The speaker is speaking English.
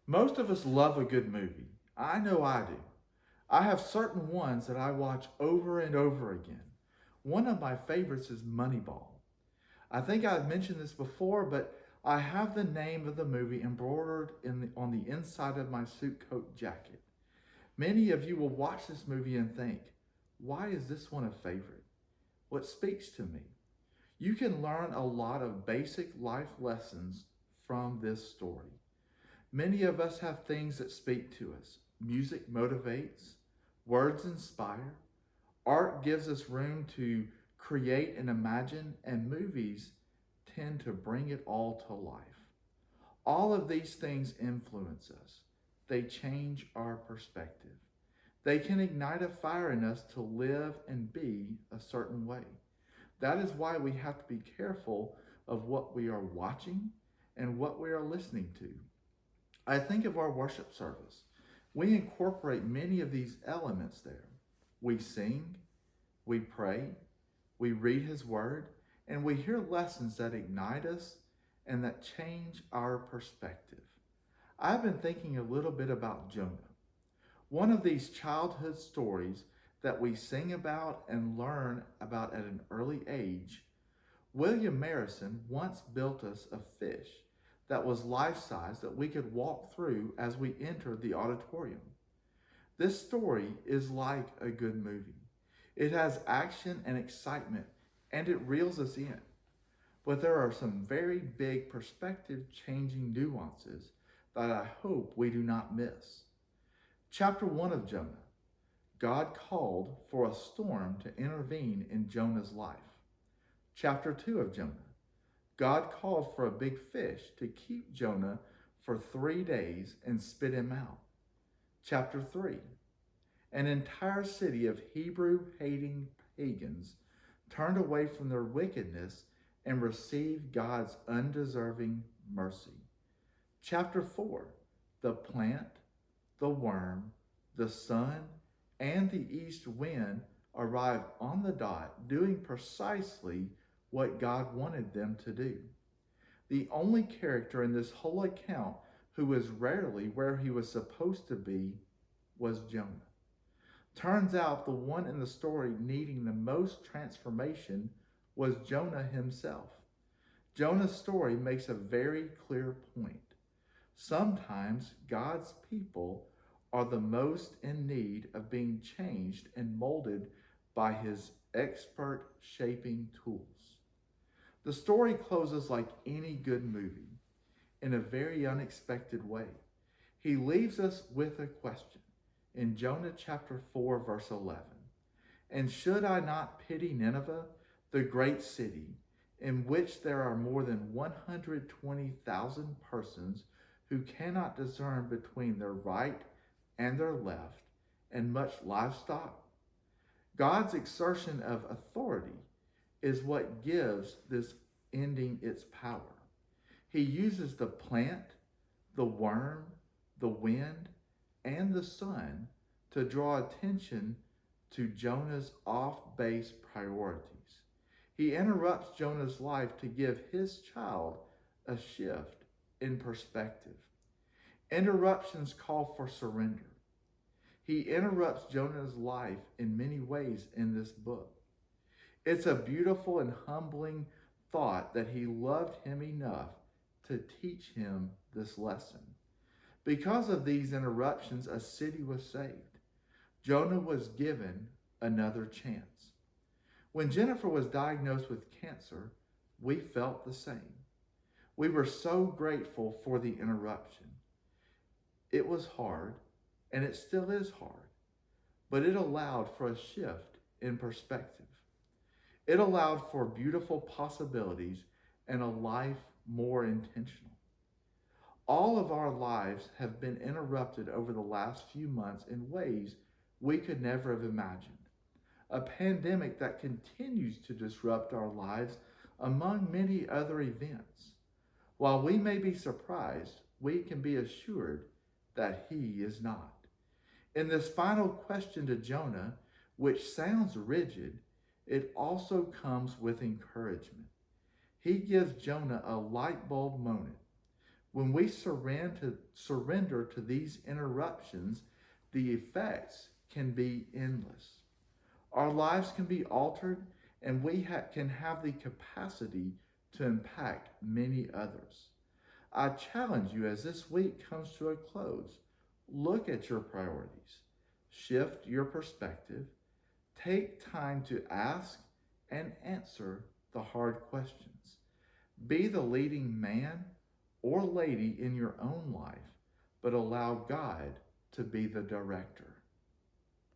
Most of us love a good movie. I know I do. I have certain ones that I watch over and over again. One of my favorites is Moneyball. I think I've mentioned this before, but I have the name of the movie embroidered on the inside of my suit coat jacket. Many of you will watch this movie and think, why is this one a favorite? What speaks to me? You can learn a lot of basic life lessons from this story. Many of us have things that speak to us. Music motivates, words inspire, art gives us room to create and imagine, and movies tend to bring it all to life. All of these things influence us. They change our perspective. They can ignite a fire in us to live and be a certain way. That is why we have to be careful of what we are watching and what we are listening to. I think of our worship service. We incorporate many of these elements there. We sing, we pray, we read His Word, and we hear lessons that ignite us and that change our perspective. I've been thinking a little bit about Jonah, one of these childhood stories that we sing about and learn about at an early age. William Marison once built us a fish that was life-size that we could walk through as we entered the auditorium. This story is like a good movie. It has action and excitement, and it reels us in. But there are some very big perspective-changing nuances that I hope we do not miss. Chapter 1 of Jonah. God called for a storm to intervene in Jonah's life. Chapter 2 of Jonah. God called for a big fish to keep Jonah for 3 days and spit him out. Chapter 3. An entire city of Hebrew-hating pagans turned away from their wickedness and received God's undeserving mercy. Chapter 4. The plant, the worm, the sun, and the east wind arrived on the dot, doing precisely what God wanted them to do. The only character in this whole account who was rarely where he was supposed to be was Jonah. Turns out the one in the story needing the most transformation was Jonah himself. Jonah's story makes a very clear point. Sometimes God's people are the most in need of being changed and molded by His expert shaping tools. The story closes like any good movie, in a very unexpected way. He leaves us with a question in Jonah chapter 4, verse 11. And should I not pity Nineveh, the great city, in which there are more than 120,000 persons who cannot discern between their right and their left, and much livestock? God's exertion of authority is what gives this ending its power. He uses the plant, the worm, the wind, and the sun to draw attention to Jonah's off-base priorities. He interrupts Jonah's life to give his child a shift in perspective. Interruptions call for surrender. He interrupts Jonah's life in many ways in this book. It's a beautiful and humbling thought that he loved him enough to teach him this lesson. Because of these interruptions, a city was saved. Jonah was given another chance. When Jennifer was diagnosed with cancer, we felt the same. We were so grateful for the interruption. It was hard, and it still is hard, but it allowed for a shift in perspective. It allowed for beautiful possibilities and a life more intentional. All of our lives have been interrupted over the last few months in ways we could never have imagined. A pandemic that continues to disrupt our lives among many other events. While we may be surprised, we can be assured that He is not. In this final question to Jonah, which sounds rigid, it also comes with encouragement. He gives Jonah a light bulb moment. When we surrender to these interruptions, the effects can be endless. Our lives can be altered, and we can have the capacity to impact many others. I challenge you as this week comes to a close, look at your priorities, shift your perspective, take time to ask and answer the hard questions. Be the leading man or lady in your own life, but allow God to be the director.